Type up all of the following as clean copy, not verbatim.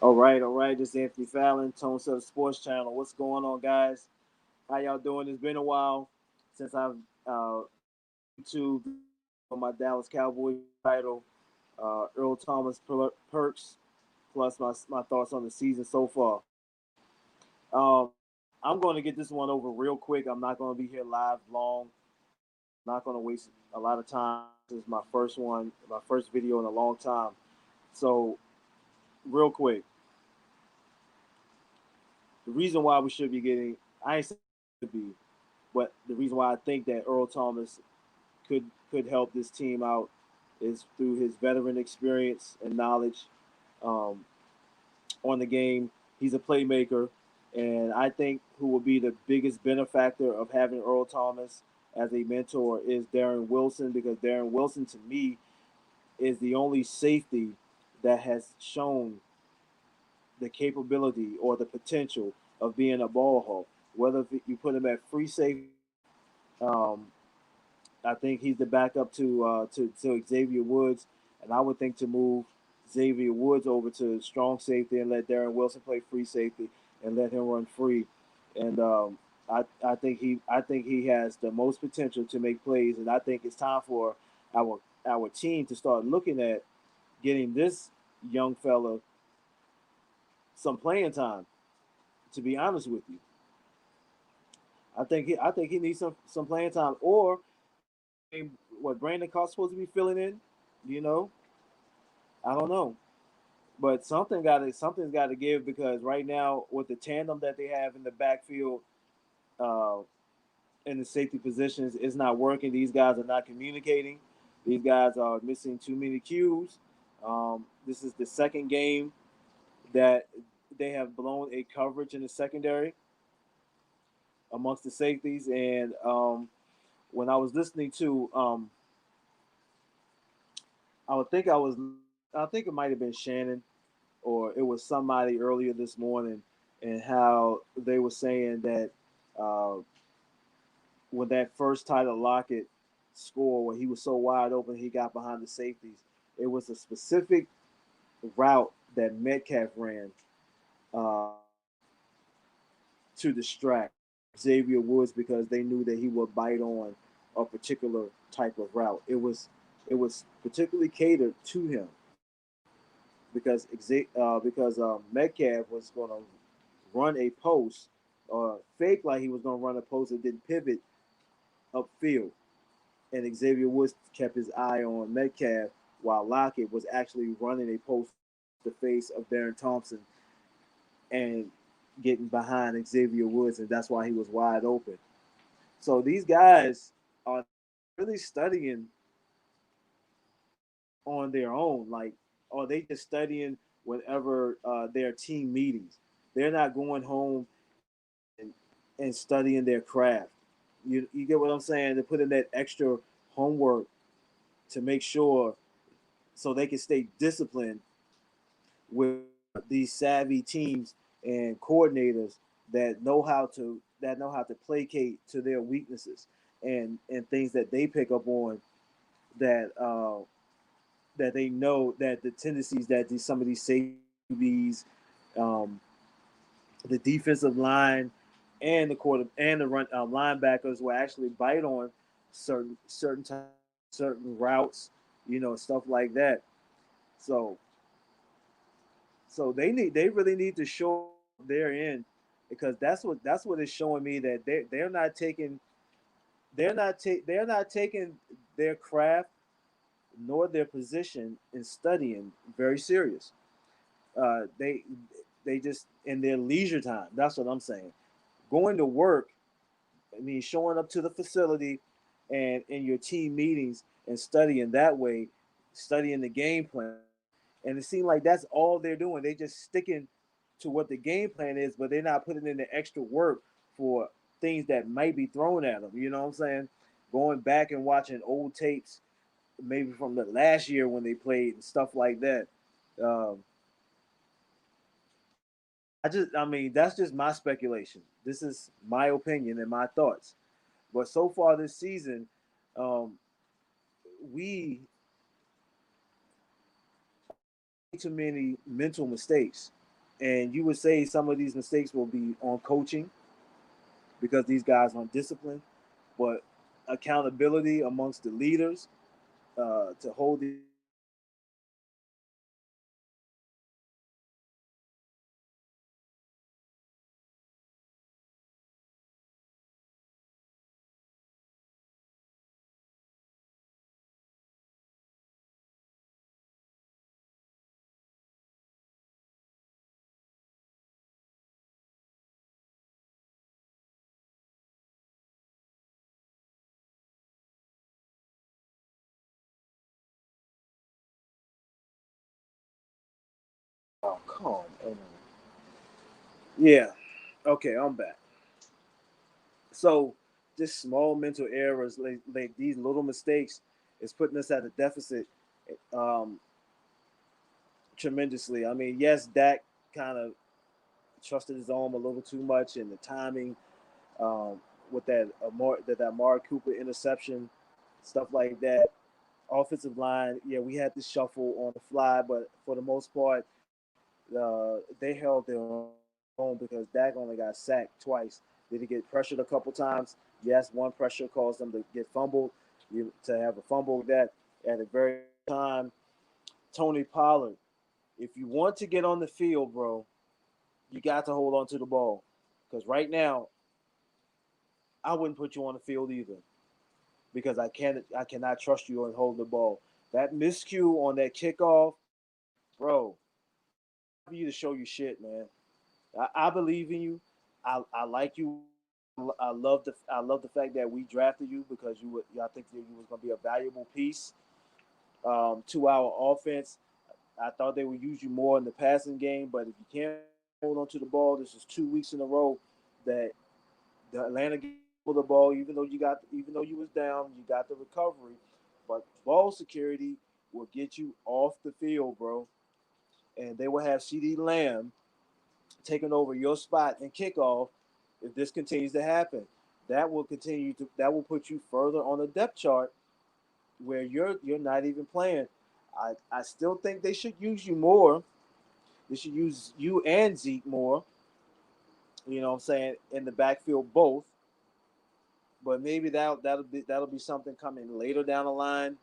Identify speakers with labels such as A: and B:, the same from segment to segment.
A: All right. This is Anthony Fallon, Tone Seven Sports Channel. What's going on, guys? How y'all doing? It's been a while since I've YouTube on my Dallas Cowboys title, Earl Thomas perks, plus my thoughts on the season so far. I'm going to get this one over real quick. I'm not going to be here live long. Not going to waste a lot of time. This is my first one, my first video in a long time. So, real quick, the reason why we should be getting, I ain't saying to be, but the reason why I think that Earl Thomas could help this team out is through his veteran experience and knowledge um, on the game. He's a playmaker, and I think who will be the biggest benefactor of having Earl Thomas as a mentor is Darren Wilson, because Darren Wilson to me is the only safety that has shown the capability or the potential of being a ball hawk. Whether you put him at free safety, um, I think he's the backup to Xavier Woods, and I would think to move Xavier Woods over to strong safety and let Darren Wilson play free safety and let him run free. And I think he has the most potential to make plays, and I think it's time for our team to start looking at getting this young fella some playing time. To be honest with you, I think he needs some playing time, or what Brandon Carr's supposed to be filling in. You know, I don't know, but something's got to give, because right now with the tandem that they have in the backfield, uh, in the safety positions, it's not working. These guys are not communicating. These guys are missing too many cues. This is the second game that they have blown a coverage in the secondary amongst the safeties, and when I was listening to, I would think I was, I think it might have been Shannon or it was somebody earlier this morning, and how they were saying that uh, when that first Tyler Lockett score, when he was so wide open, he got behind the safeties. It was a specific route that Metcalf ran uh, to distract Xavier Woods, because they knew that he would bite on a particular type of route. It was particularly catered to him, because Metcalf was going to run a post or fake like he was going to run a post and then pivot upfield. And Xavier Woods kept his eye on Metcalf while Lockett was actually running a post across the face of Darren Thompson and getting behind Xavier Woods, and that's why he was wide open. So these guys are really studying on their own, like, or they just studying whenever their team meetings. They're not going home and and studying their craft. You get what I'm saying? To put in that extra homework to make sure, so they can stay disciplined with these savvy teams and coordinators that know how to placate to their weaknesses, and things that they pick up on, that that they know that the tendencies that some of these safeties, um, the defensive line, and the quarter and the run linebackers will actually bite on certain times, certain routes, stuff like that. So they really need to show their end, because that's what is showing me that they're not taking their craft nor their position in studying very serious. They just in their leisure time. That's what I'm saying. Going to work, I mean, showing up to the facility and in your team meetings and studying that way, studying the game plan. And it seems like that's all they're doing. They just sticking to what the game plan is, but they're not putting in the extra work for things that might be thrown at them. You know what I'm saying? Going back and watching old tapes, maybe from the last year when they played and stuff like that. Um, I mean, that's just my speculation. This is my opinion and my thoughts. But so far this season, um, we too many mental mistakes. And you would say some of these mistakes will be on coaching because these guys aren't disciplined, but accountability amongst the leaders to hold the oh, calm. Yeah. Okay, I'm back. So just small mental errors, like these little mistakes, is putting us at a deficit um, tremendously. I mean, yes, Dak kind of trusted his arm a little too much, and the timing um, with that Amari Cooper interception, stuff like that. Offensive line, yeah, we had to shuffle on the fly, but for the most part, they held their own because Dak only got sacked twice. Did he get pressured a couple times? Yes, one pressure caused them to get fumbled. To have a fumble that at the very time, Tony Pollard. If you want to get on the field, bro, you got to hold on to the ball because right now I wouldn't put you on the field either because I cannot trust you on holding the ball. That miscue on that kickoff, bro, for you to show you shit, man. I believe in you. I like you. I love the fact that we drafted you because I think that you was gonna be a valuable piece to our offense. I thought they would use you more in the passing game, but if you can't hold on to the ball, this is 2 weeks in a row that the Atlanta gave the ball. Even though you was down, you got the recovery, but ball security will get you off the field, bro. And they will have CD Lamb taking over your spot and kickoff if this continues to happen. That will put you further on the depth chart where you're not even playing. I still think they should use you more. They should use you and Zeke more. You know what I'm saying, in the backfield both. But maybe that'll be something coming later down the line.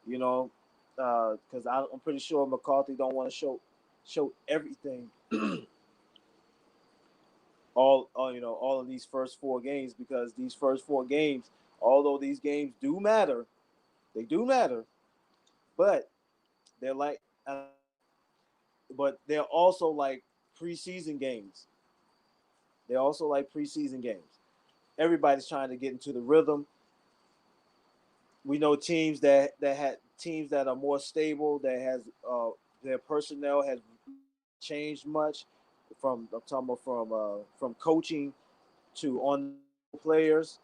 A: You know, because I'm pretty sure McCarthy don't want to show everything all of these first 4 games because these first 4 games, although these games do matter, they do matter, but they're like, but they're also like preseason games. They're also like preseason games. Everybody's trying to get into the rhythm. We know teams that are more stable, that has their personnel has changed much from I'm talking about from coaching to on players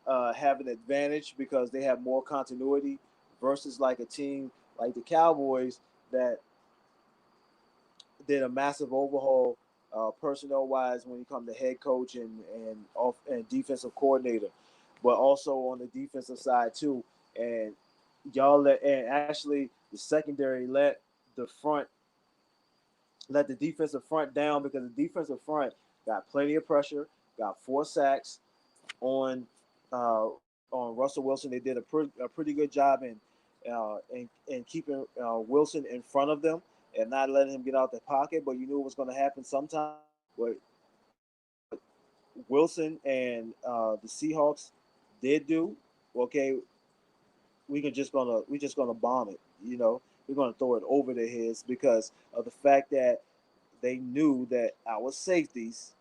A: have an advantage because they have more continuity versus like a team like the Cowboys that did a massive overhaul personnel wise when you come to head coach and defensive coordinator, but also on the defensive side too. And and actually the secondary the front let the defensive front down because the defensive front got plenty of pressure, got 4 sacks on on Russell Wilson. They did a pretty good job in keeping Wilson in front of them and not letting him get out the pocket. But you knew it was going to happen sometime. But Wilson and the Seahawks did do okay. We're just gonna bomb it. You know, we're gonna throw it over their heads because of the fact that they knew that our safeties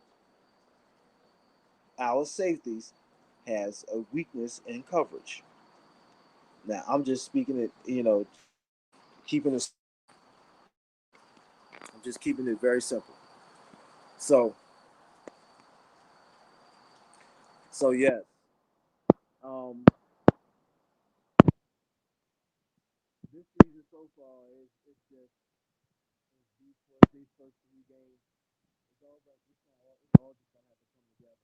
A: has a weakness in coverage. Now I'm just speaking it, keeping it. I'm just keeping it very simple. So, yes, um, this season so far is it's just these first 3 games. It's all just gonna have to come together.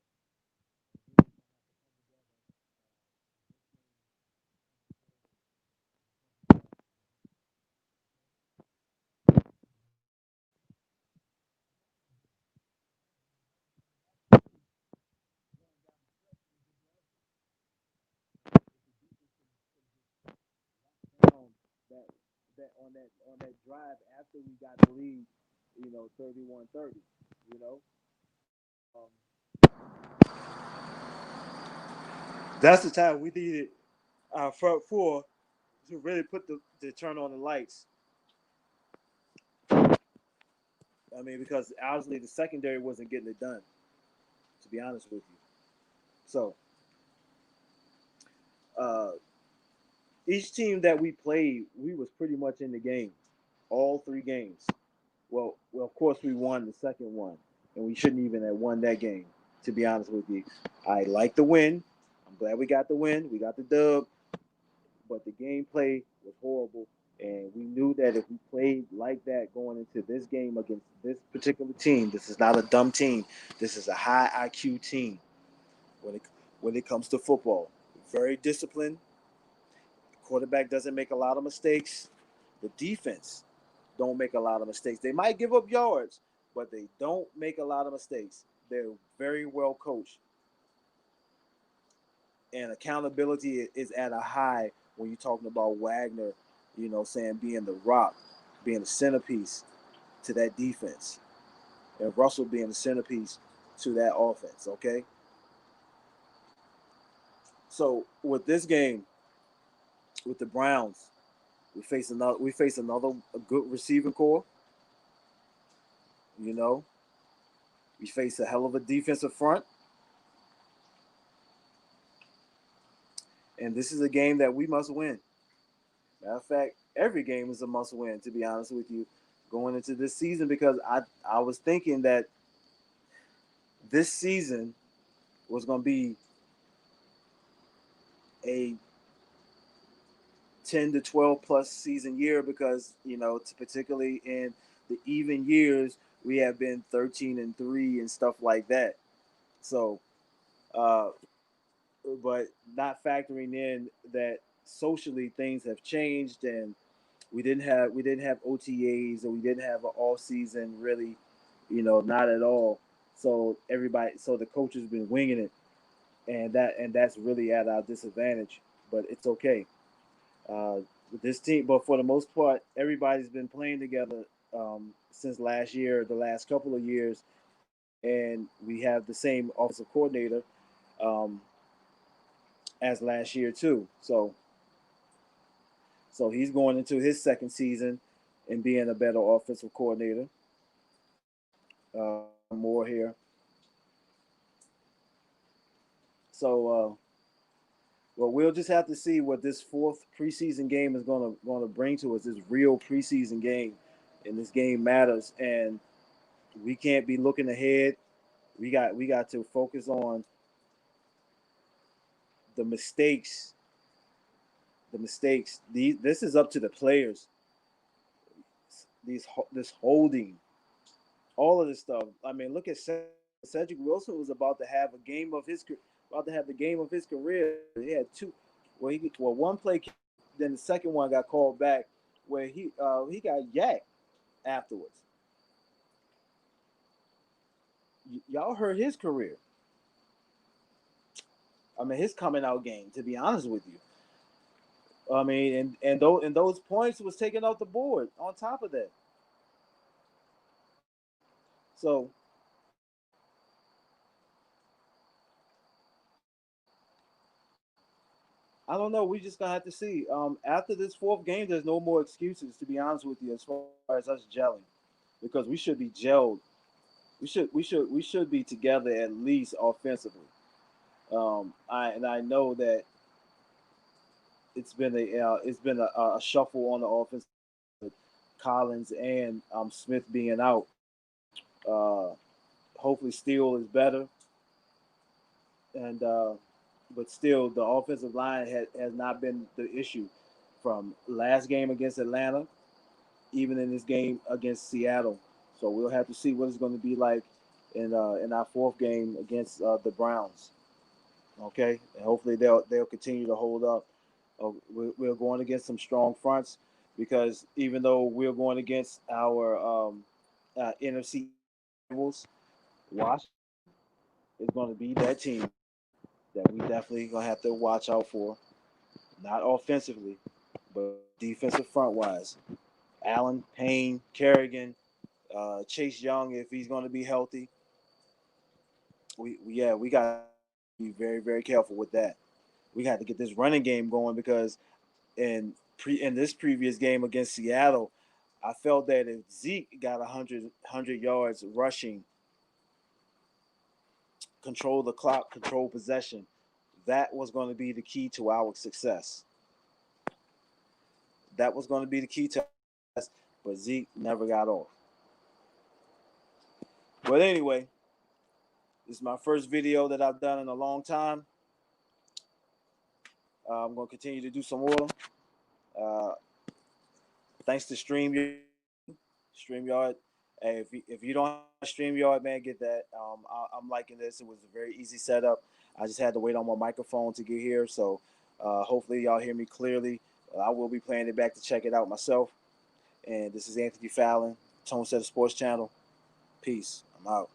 A: that drive after we got the lead, 31-30. You know, um, that's the time we needed our front four to really put to turn on the lights. I mean, because obviously the secondary wasn't getting it done. To be honest with you, so uh, each team that we played, we was pretty much in the game, all three games. Of course we won the second one, and we shouldn't even have won that game. To be honest with you, I like the win. I'm glad we got the win. We got the dub, but the gameplay was horrible, and we knew that if we played like that going into this game against this particular team, this is not a dumb team. This is a high IQ team when it comes to football. Very disciplined. The quarterback doesn't make a lot of mistakes. The defense don't make a lot of mistakes. They might give up yards, but they don't make a lot of mistakes. They're very well coached, and accountability is at a high when you're talking about Wagner, saying being the rock, being the centerpiece to that defense, and Russell being the centerpiece to that offense. Okay, so with this game, with the Browns, we face another a good receiving core. You know, we face a hell of a defensive front, and this is a game that we must win. Matter of fact, every game is a must win, to be honest with you, going into this season, because I was thinking that this season was going to be a 10 to 12 plus season year, because, particularly in the even years, we have been 13-3 and stuff like that. So, uh, but not factoring in that socially things have changed, and we didn't have OTAs, and we didn't have an off season really, not at all. So the coach has been winging it, and that's really at our disadvantage. But it's okay. With this team, but for the most part, everybody's been playing together since last year, the last couple of years, and we have the same offensive coordinator um, as last year too. So he's going into his second season and being a better offensive coordinator. More here. So, well, we'll just have to see what this fourth preseason game is gonna bring to us. This real preseason game, and this game matters, and we can't be looking ahead. We got to focus on the mistakes. The mistakes. This is up to the players. This holding, all of this stuff. I mean, look at Cedric Wilson was about to have the game of his career. He had two. One play, then the second one got called back, where he got yacked afterwards. Y'all heard his career. I mean, his coming out game. To be honest with you, I mean, and those points was taken off the board. On top of that, so I don't know. We just gonna have to see. After this fourth game, there's no more excuses. To be honest with you, as far as us gelling, because we should be gelled. We should be together at least offensively. I know that it's been a shuffle on the offense with Collins and Smith being out. Uh, Hopefully, Steele is better, and but still, the offensive line has not been the issue from last game against Atlanta, even in this game against Seattle. So we'll have to see what it's going to be like in our fourth game against the Browns. Okay, and hopefully they'll continue to hold up. We're going against some strong fronts, because even though we're going against our NFC rivals, Washington is going to be that team that we definitely gonna have to watch out for. Not offensively, But defensive front wise, Allen, Payne, Kerrigan, Chase Young, if he's going to be healthy, we got to be very, very careful with that. We got to get this running game going because in this previous game against Seattle, I felt that if Zeke got 100 yards rushing, control the clock, control possession, that was going to be the key to our success. That was going to be the key to us, but Zeke never got off. But anyway, this is my first video that I've done in a long time. I'm going to continue to do some more. Thanks to StreamYard. Hey, if you don't have StreamYard, man, get that. I'm liking this. It was a very easy setup. I just had to wait on my microphone to get here. So hopefully y'all hear me clearly. I will be playing it back to check it out myself. And this is Anthony Fallon, Tone Setter Sports Channel. Peace. I'm out.